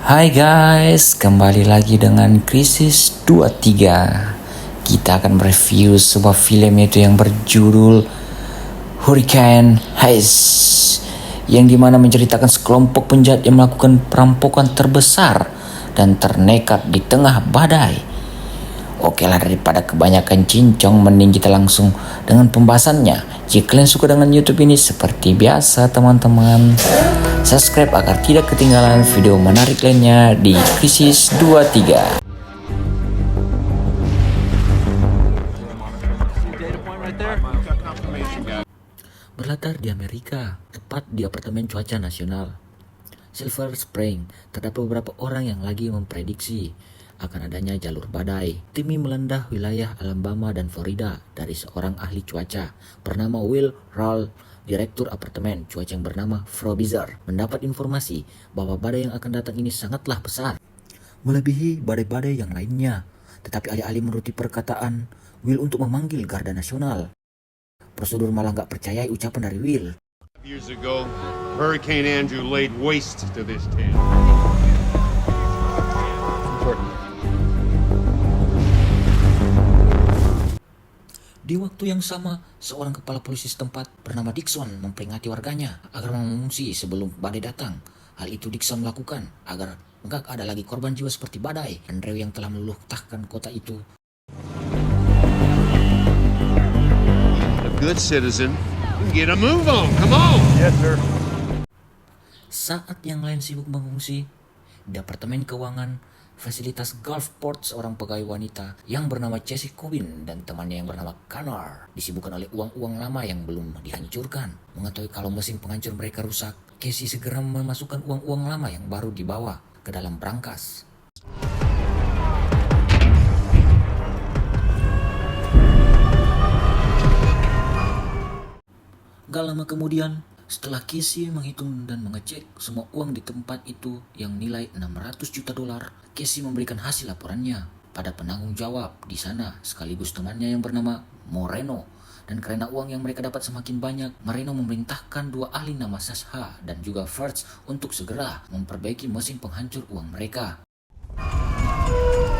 Hai guys, kembali lagi dengan Krisis 23. Kita akan mereview sebuah film yaitu yang berjudul Hurricane Heist, yang dimana menceritakan sekelompok penjahat yang melakukan perampokan terbesar dan ternekat di tengah badai. Oke lah, daripada kebanyakan cincong, mending kita langsung dengan pembahasannya. Jika kalian suka dengan YouTube ini, seperti biasa teman-teman, subscribe agar tidak ketinggalan video menarik lainnya di Krisis 23. Berlatar di Amerika, tepat di apartemen cuaca nasional Silver Spring, terdapat beberapa orang yang lagi memprediksi akan adanya jalur badai. Tim melanda wilayah Alabama dan Florida dari seorang ahli cuaca bernama Will Rall. Direktur apartemen cuaca yang bernama Frobisher mendapat informasi bahwa badai yang akan datang ini sangatlah besar, melebihi badai-badai yang lainnya. Tetapi alih-alih menuruti perkataan Will untuk memanggil Garda Nasional, prosedur malah gak percayai ucapan dari Will. Years ago, Hurricane Andrew laid waste to this town. Di waktu yang sama, seorang kepala polisi setempat bernama Dixon memperingati warganya agar mengungsi sebelum badai datang. Hal itu Dixon lakukan agar enggak ada lagi korban jiwa seperti badai Andrew yang telah meluluhtahkan kota itu. A good citizen can get a move on. Come on. Yes, sir. Saat yang lain sibuk mengungsi, di apartemen keuangan fasilitas Gulfport, seorang pegawai wanita yang bernama Casey Cobbin dan temannya yang bernama Connor disibukkan oleh uang-uang lama yang belum dihancurkan. Mengetahui kalau mesin penghancur mereka rusak, Casey segera memasukkan uang-uang lama yang baru dibawa ke dalam brankas. Gak lama kemudian, setelah Casey menghitung dan mengecek semua uang di tempat itu yang nilai 600 juta dolar, Casey memberikan hasil laporannya pada penanggung jawab di sana sekaligus temannya yang bernama Moreno. Dan karena uang yang mereka dapat semakin banyak, Moreno memerintahkan dua ahli nama Sasha dan juga First untuk segera memperbaiki mesin penghancur uang mereka.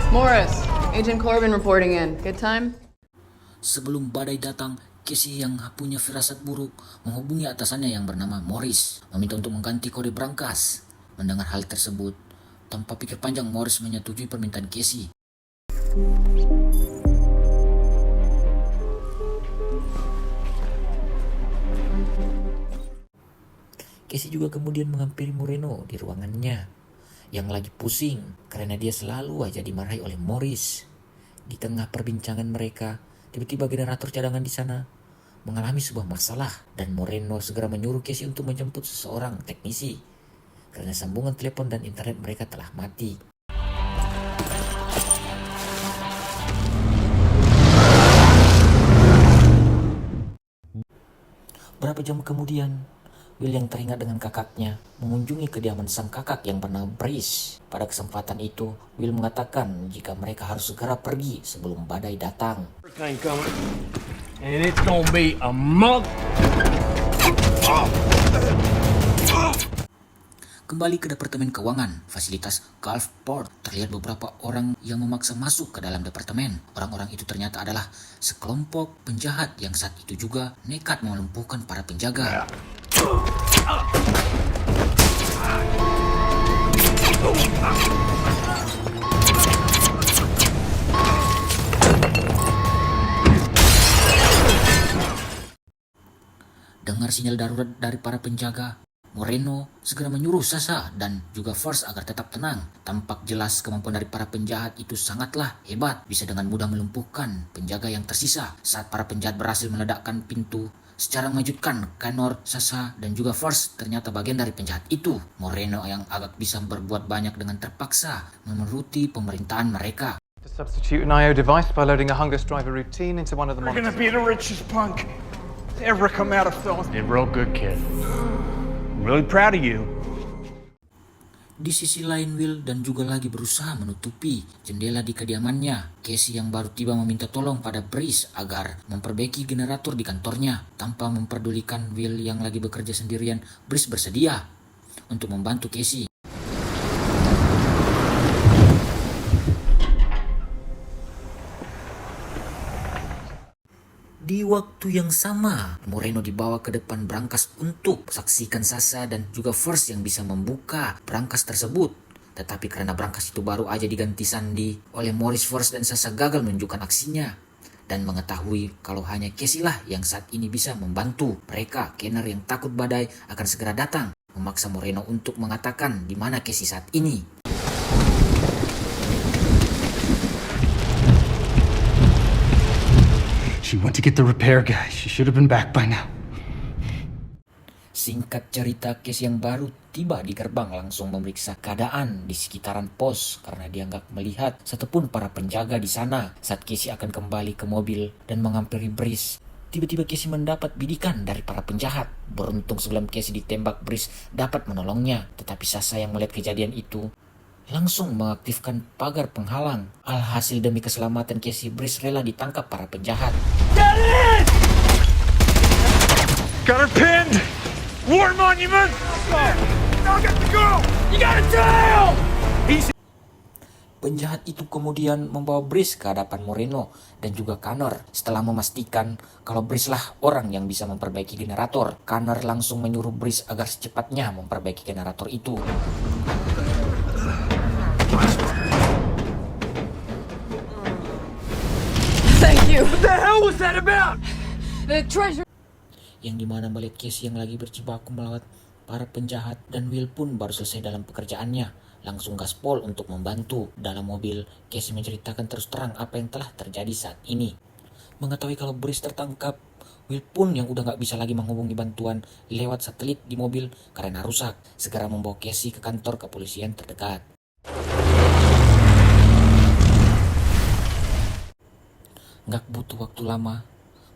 Morris, Agent Corbin reporting in. Good time? Sebelum badai datang, Casey yang punya firasat buruk menghubungi atasannya yang bernama Morris, meminta untuk mengganti kode brankas. Mendengar hal tersebut, tanpa pikir panjang Morris menyetujui permintaan Casey. Casey juga kemudian menghampiri Moreno di ruangannya yang lagi pusing karena dia selalu aja dimarahi oleh Morris. Di tengah perbincangan mereka, tiba-tiba generator cadangan di sana mengalami sebuah masalah dan Moreno segera menyuruh Casey untuk menjemput seseorang teknisi karena sambungan telepon dan internet mereka telah mati. Berapa jam kemudian, Will yang teringat dengan kakaknya mengunjungi kediaman sang kakak yang bernama Brice. Pada kesempatan itu, Will mengatakan jika mereka harus segera pergi sebelum badai datang. And it's gonna be a month. Kembali ke departemen keuangan, fasilitas Gulfport, terlihat beberapa orang yang memaksa masuk ke dalam departemen. Orang-orang itu ternyata adalah sekelompok penjahat yang saat itu juga nekat melumpuhkan para penjaga. Dengar sinyal darurat dari para penjaga, Moreno segera menyuruh Sasha dan juga First agar tetap tenang. Tampak jelas kemampuan dari para penjahat itu sangatlah hebat, bisa dengan mudah melumpuhkan penjaga yang tersisa. Saat para penjahat berhasil meledakkan pintu secara mengejutkan, Connor, Sasha dan juga First ternyata bagian dari penjahat itu. Moreno yang agak bisa berbuat banyak dengan terpaksa menuruti pemerintahan mereka. To substitute an IO device by loading a hunger striver routine into one of the You're gonna monitors. be the richest punk to ever come out of Phil. Did real good, kid. I'm really proud of you. Di sisi lain, Will dan juga lagi berusaha menutupi jendela di kediamannya. Casey yang baru tiba meminta tolong pada Brice agar memperbaiki generator di kantornya. Tanpa memperdulikan Will yang lagi bekerja sendirian, Brice bersedia untuk membantu Casey. Di waktu yang sama, Moreno dibawa ke depan brankas untuk saksikan Sasha dan juga First yang bisa membuka brankas tersebut. Tetapi karena brankas itu baru aja diganti Sandy oleh Morris, First dan Sasha gagal menunjukkan aksinya. Dan mengetahui kalau hanya Casey lah yang saat ini bisa membantu mereka, Kenner yang takut badai akan segera datang, memaksa Moreno untuk mengatakan di mana Casey saat ini. She went to get the repair guy. She should have been back by now. Singkat cerita, Casey yang baru tiba di gerbang langsung memeriksa keadaan di sekitaran pos karena dia nggak melihat satupun para penjaga di sana saat Casey akan kembali ke mobil dan menghampiri Brice. Tiba-tiba Casey mendapat bidikan dari para penjahat. Beruntung sebelum Casey ditembak, Brice dapat menolongnya. Tetapi Sasha yang melihat kejadian itu langsung mengaktifkan pagar penghalang. Alhasil demi keselamatan Casey, Brice rela ditangkap para penjahat. Get in! Got her pinned! War monument! Now get the girl! You gotta tail! Penjahat itu kemudian membawa Brice ke hadapan Moreno dan juga Connor. Setelah memastikan kalau Brice lah orang yang bisa memperbaiki generator, Connor langsung menyuruh Brice agar secepatnya memperbaiki generator itu. Thank you. What the hell was that about? The treasure. Yang dimana melihat Casey yang lagi berjibaku melawan para penjahat dan Will pun baru selesai dalam pekerjaannya, langsung gaspol untuk membantu. Dalam mobil, Casey menceritakan terus terang apa yang telah terjadi saat ini. Mengetahui kalau Brice tertangkap, Will pun yang udah gak bisa lagi menghubungi bantuan lewat satelit di mobil karena rusak, segera membawa Casey ke kantor kepolisian terdekat. Gak butuh waktu lama,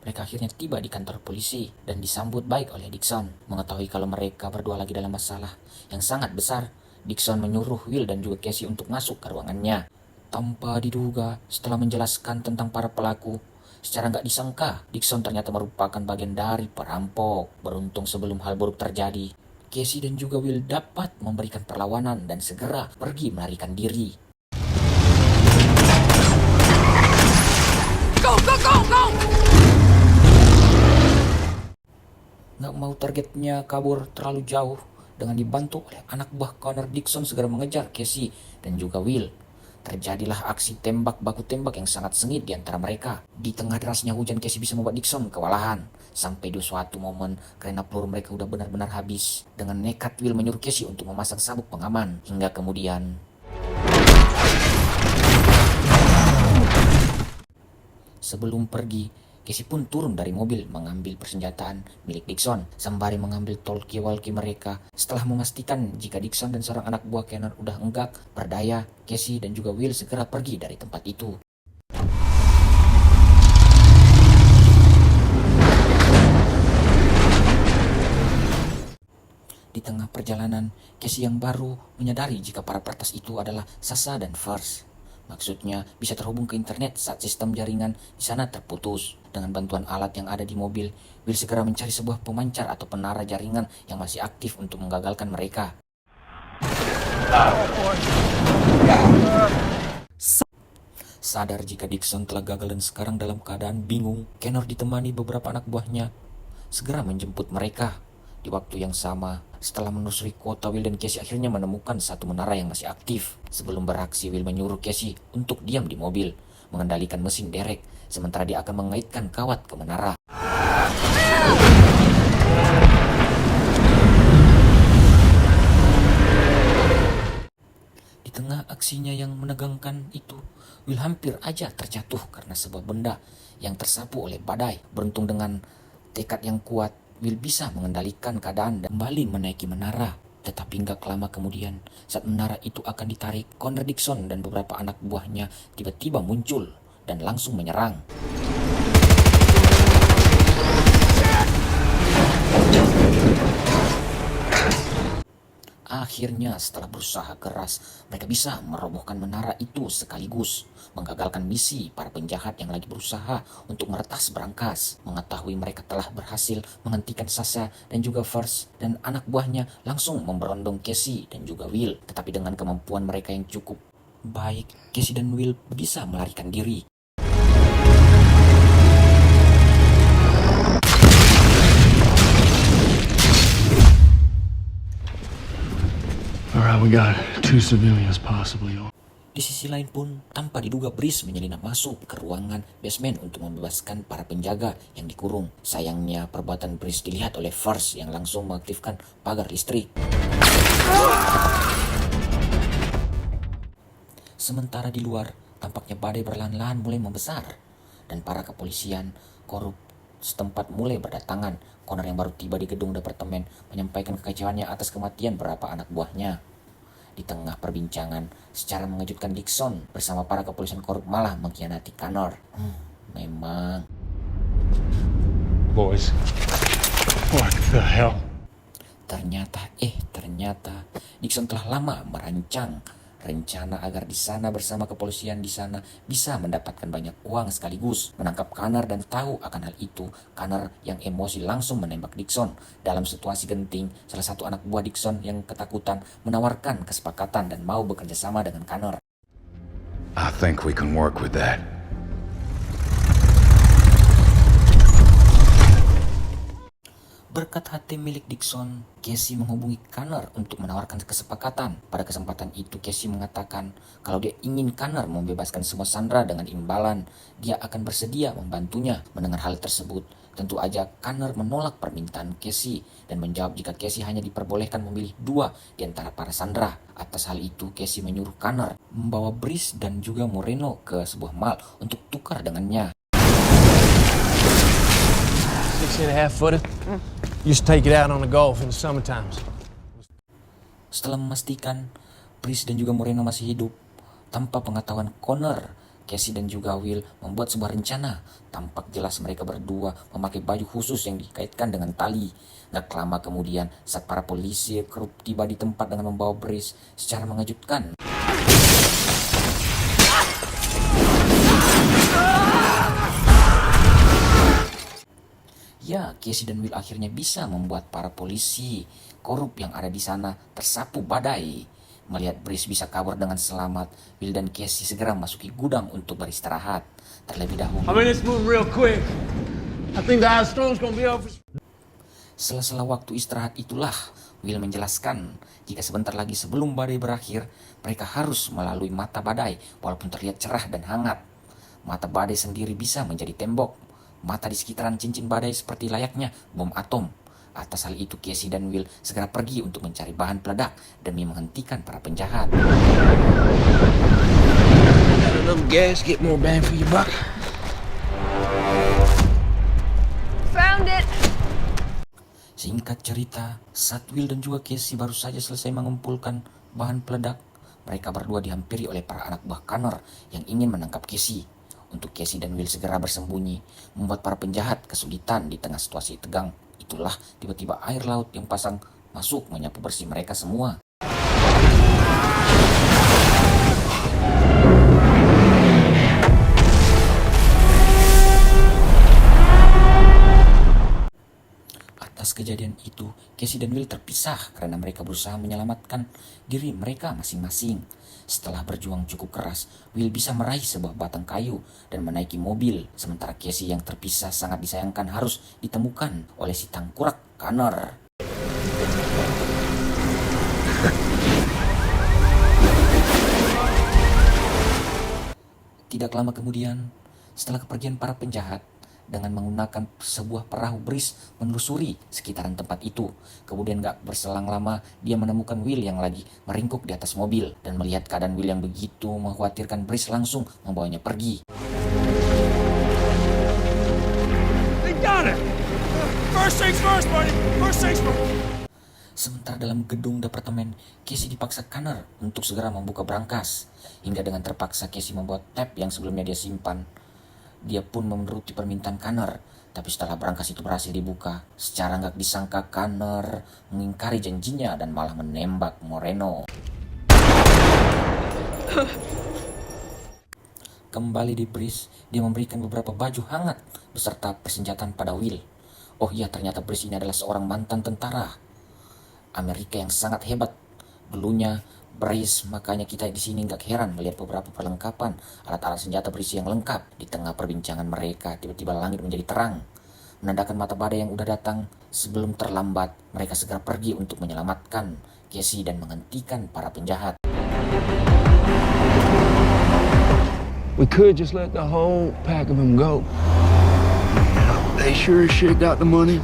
mereka akhirnya tiba di kantor polisi dan disambut baik oleh Dixon. Mengetahui kalau mereka berdua lagi dalam masalah yang sangat besar, Dixon menyuruh Will dan juga Casey untuk masuk ke ruangannya. Tanpa diduga, setelah menjelaskan tentang para pelaku, secara gak disangka, Dixon ternyata merupakan bagian dari perampok. Beruntung sebelum hal buruk terjadi, Casey dan juga Will dapat memberikan perlawanan dan segera pergi melarikan diri. Go, go, go, go! Gak mau targetnya kabur terlalu jauh, dengan dibantu oleh anak buah Connor, Dixon segera mengejar Casey dan juga Will. Terjadilah aksi tembak baku tembak yang sangat sengit di antara mereka. Di tengah derasnya hujan, Casey bisa membuat Dixon kewalahan. Sampai di suatu momen karena peluru mereka udah benar-benar habis. Dengan nekat Will menyuruh Casey untuk memasang sabuk pengaman. Hingga kemudian sebelum pergi, Casey pun turun dari mobil mengambil persenjataan milik Dixon sembari mengambil talkie-walkie mereka. Setelah memastikan jika Dixon dan seorang anak buah Kenner udah enggak berdaya, Casey dan juga Will segera pergi dari tempat itu. Di tengah perjalanan, Casey yang baru menyadari jika para peretas itu adalah Sasha dan First. Maksudnya bisa terhubung ke internet saat sistem jaringan di sana terputus. Dengan bantuan alat yang ada di mobil, Will segera mencari sebuah pemancar atau penara jaringan yang masih aktif untuk menggagalkan mereka. Sadar jika Dixon telah gagal dan sekarang dalam keadaan bingung, Connor ditemani beberapa anak buahnya segera menjemput mereka. Di waktu yang sama, setelah menelusuri kota, Will dan Casey akhirnya menemukan satu menara yang masih aktif. Sebelum beraksi, Will menyuruh Casey untuk diam di mobil, mengendalikan mesin derek, sementara dia akan mengaitkan kawat ke menara. Di tengah aksinya yang menegangkan itu, Will hampir aja terjatuh karena sebuah benda yang tersapu oleh badai. Beruntung dengan tekad yang kuat, Will bisa mengendalikan keadaan dan kembali menaiki menara. Tetapi nggak lama kemudian, saat menara itu akan ditarik, Connor, Dixon dan beberapa anak buahnya tiba-tiba muncul dan langsung menyerang. Akhirnya setelah berusaha keras, mereka bisa merobohkan menara itu sekaligus, menggagalkan misi para penjahat yang lagi berusaha untuk meretas brankas. Mengetahui mereka telah berhasil menghentikan Sasha dan juga First dan anak buahnya langsung memberondong Casey dan juga Will. Tetapi dengan kemampuan mereka yang cukup baik, Casey dan Will bisa melarikan diri. we got 2 civilians possibly. Di sisi lain pun, tanpa diduga Brice menyelinap masuk ke ruangan basement untuk membebaskan para penjaga yang dikurung. Sayangnya, perbuatan Brice dilihat oleh Fars yang langsung mengaktifkan pagar listrik. Sementara di luar, tampaknya badai perlahan-lahan mulai membesar. Dan para kepolisian korup setempat mulai berdatangan. Connor yang baru tiba di gedung departemen menyampaikan kekecewanya atas kematian beberapa anak buahnya. Di tengah perbincangan, secara mengejutkan Dixon bersama para kepolisian korup malah mengkhianati Connor. Memang. Boys, what the hell? Ternyata Dixon telah lama merancang rencana agar di sana bersama kepolisian di sana bisa mendapatkan banyak uang sekaligus menangkap Connor, dan tahu akan hal itu, Connor yang emosi langsung menembak Dixon. Dalam situasi genting, salah satu anak buah Dixon yang ketakutan menawarkan kesepakatan dan mau bekerja sama dengan Connor. I think we can work with that. Berkat hati milik Dixon, Casey menghubungi Connor untuk menawarkan kesepakatan. Pada kesempatan itu, Casey mengatakan kalau dia ingin Connor membebaskan semua sandera dengan imbalan, dia akan bersedia membantunya. Mendengar hal tersebut, tentu aja Connor menolak permintaan Casey dan menjawab jika Casey hanya diperbolehkan memilih 2 di antara para sandera. Atas hal itu, Casey menyuruh Connor membawa Brice dan juga Moreno ke sebuah mall untuk tukar dengannya. 6.5 footer. Used to take it out on the Gulf in the summer times. Setelah memastikan Brice dan juga Moreno masih hidup, tanpa pengetahuan Connor, Casey dan juga Will membuat sebuah rencana. Tampak jelas mereka berdua memakai baju khusus yang dikaitkan dengan tali. Gak lama kemudian, saat para polisi korup tiba di tempat dengan membawa Brice secara mengejutkan. Ya, Casey dan Will akhirnya bisa membuat para polisi korup yang ada di sana tersapu badai. Melihat Brice bisa kabur dengan selamat, Will dan Casey segera masuki gudang untuk beristirahat. Terlebih dahulu, Let's move real quick. I think the ice storm's gonna be over. sela-sela waktu istirahat itulah Will menjelaskan jika sebentar lagi sebelum badai berakhir, mereka harus melalui mata badai walaupun terlihat cerah dan hangat. Mata badai sendiri bisa menjadi tembok. Mata di sekitaran cincin badai seperti layaknya bom atom. Atas hal itu, Casey dan Will segera pergi untuk mencari bahan peledak demi menghentikan para penjahat. Gas, get more bang for your buck. Found it! Singkat cerita, saat Will dan juga Casey baru saja selesai mengumpulkan bahan peledak, mereka berdua dihampiri oleh para anak buah Connor yang ingin menangkap Casey. Untuk Casey dan Will segera bersembunyi, membuat para penjahat kesulitan di tengah situasi tegang. Itulah tiba-tiba air laut yang pasang masuk menyapu bersih mereka semua. Atas kejadian itu, Casey dan Will terpisah karena mereka berusaha menyelamatkan diri mereka masing-masing. Setelah berjuang cukup keras, Will bisa meraih sebuah batang kayu dan menaiki mobil, sementara Casey yang terpisah sangat disayangkan harus ditemukan oleh si tangkurak Connor. Tidak lama kemudian, setelah kepergian para penjahat, dengan menggunakan sebuah perahu Brice menelusuri sekitaran tempat itu. Kemudian gak berselang lama, dia menemukan Will yang lagi meringkuk di atas mobil. Dan melihat keadaan Will yang begitu mengkhawatirkan, Brice langsung membawanya pergi. They got it! First things first, buddy! First things first! Sementara dalam gedung departemen, Casey dipaksa Connor untuk segera membuka brankas. Hingga dengan terpaksa Casey membawa tab yang sebelumnya dia simpan. Dia pun menuruti permintaan Connor, tapi setelah brankas itu berhasil dibuka, secara nggak disangka Connor mengingkari janjinya dan malah menembak Moreno. Kembali di Brice, dia memberikan beberapa baju hangat beserta persenjataan pada Will. Oh iya, ternyata Brice ini adalah seorang mantan tentara Amerika yang sangat hebat. Dulunya Brice, makanya kita di sini nggak heran melihat beberapa perlengkapan alat-alat senjata Brice yang lengkap. Di tengah perbincangan mereka, tiba-tiba langit menjadi terang. menandakan mata badai yang udah datang. Sebelum terlambat, mereka segera pergi untuk menyelamatkan Casey dan menghentikan para penjahat. We could just let the whole pack of them go. They sure as shit got the money.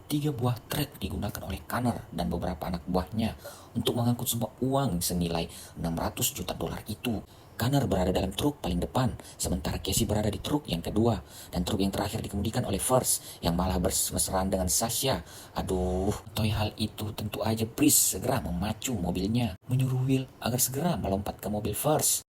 3 buah truk digunakan oleh Connor dan beberapa anak buahnya untuk mengangkut semua uang senilai $600 juta itu. Connor berada dalam truk paling depan, sementara Casey berada di truk yang kedua, dan truk yang terakhir dikemudikan oleh First yang malah bermesraan dengan Sasha. Aduh, toy hal itu tentu aja Brice segera memacu mobilnya, menyuruh Will agar segera melompat ke mobil First.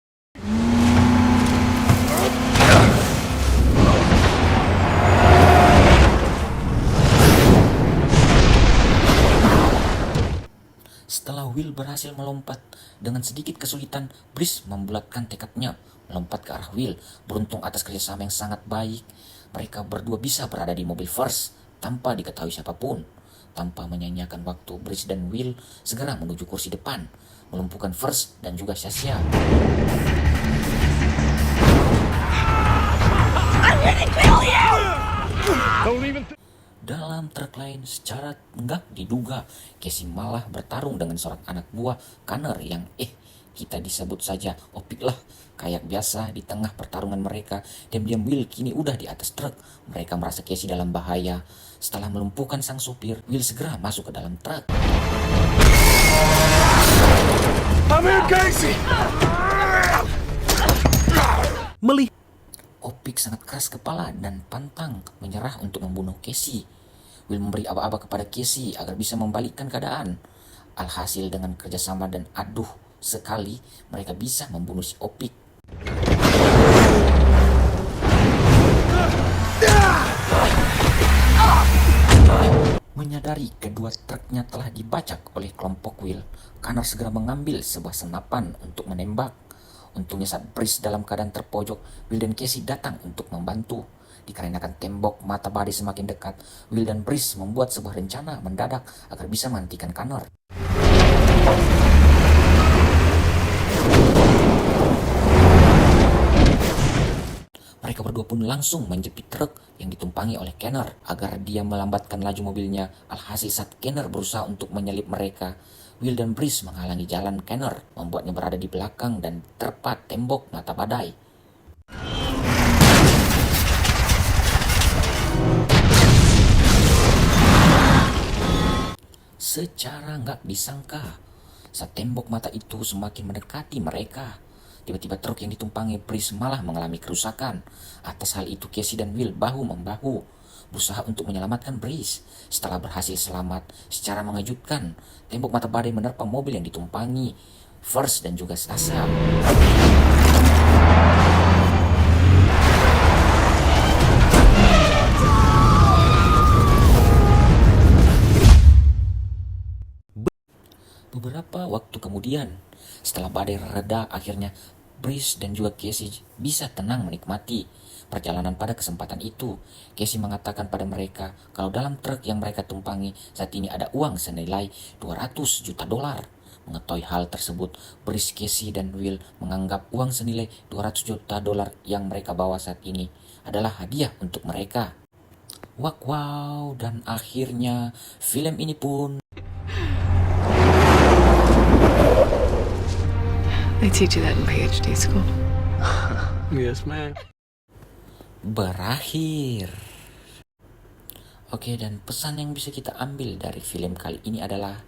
Setelah Will berhasil melompat, dengan sedikit kesulitan, Brice membulatkan tekadnya melompat ke arah Will. Beruntung atas kerjasama yang sangat baik, mereka berdua bisa berada di mobil First tanpa diketahui siapapun. Tanpa menyanyiakan waktu, Brice dan Will segera menuju kursi depan, melumpuhkan First dan juga Sasha. Dalam truk lain, secara enggak diduga, Casey malah bertarung dengan seorang anak buah Connor yang kita disebut saja Opik lah. Kayak biasa, di tengah pertarungan mereka, diam-diam Will kini udah di atas truk. Mereka merasa Casey dalam bahaya. Setelah melumpuhkan sang supir, Will segera masuk ke dalam truk. I'm here, Casey! Opik sangat keras kepala dan pantang menyerah untuk membunuh Casey. Will memberi aba-aba kepada Casey agar bisa membalikkan keadaan. Alhasil dengan kerjasama dan aduh sekali, mereka bisa membunuh si Opik. Menyadari kedua truknya telah dibajak oleh kelompok Will, Connor segera mengambil sebuah senapan untuk menembak. Untungnya saat Brice dalam keadaan terpojok, Will dan Casey datang untuk membantu. Dikarenakan tembok mata badai semakin dekat, Will dan Brice membuat sebuah rencana mendadak agar bisa menghentikan Connor. Mereka berdua pun langsung menjepit truk yang ditumpangi oleh Connor agar dia melambatkan laju mobilnya. Alhasil saat Connor berusaha untuk menyelip mereka, Will dan Brice menghalangi jalan Connor, membuatnya berada di belakang dan terpat tembok mata badai. Secara nggak disangka, saat tembok mata itu semakin mendekati mereka, tiba-tiba truk yang ditumpangi Brice malah mengalami kerusakan. Atas hal itu, Casey dan Will bahu-membahu berusaha untuk menyelamatkan Brice. Setelah berhasil selamat, secara mengejutkan, tembok mata badai menerpa mobil yang ditumpangi First dan juga Sasha. Beberapa waktu kemudian, setelah badai reda, akhirnya Brice dan juga Casey bisa tenang menikmati perjalanan. Pada kesempatan itu, Casey mengatakan pada mereka kalau dalam truk yang mereka tumpangi saat ini ada uang senilai $200 juta. Mengetahui hal tersebut, Brice, Casey, dan Will menganggap uang senilai $200 juta yang mereka bawa saat ini adalah hadiah untuk mereka. Wow, dan akhirnya film ini pun They teach you that in PhD school. Yes, ma'am. berakhir. Oke, dan pesan yang bisa kita ambil dari film kali ini adalah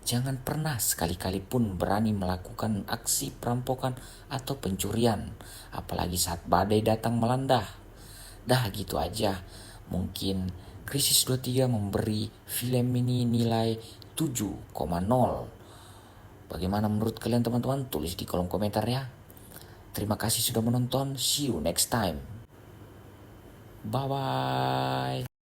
jangan pernah sekali-kali pun berani melakukan aksi perampokan atau pencurian, apalagi saat badai datang melanda. Dah gitu aja. Mungkin Krisis 23 memberi film ini nilai 7,0. Bagaimana menurut kalian teman-teman? Tulis di kolom komentar ya. Terima kasih sudah menonton. See you next time. Bye-bye.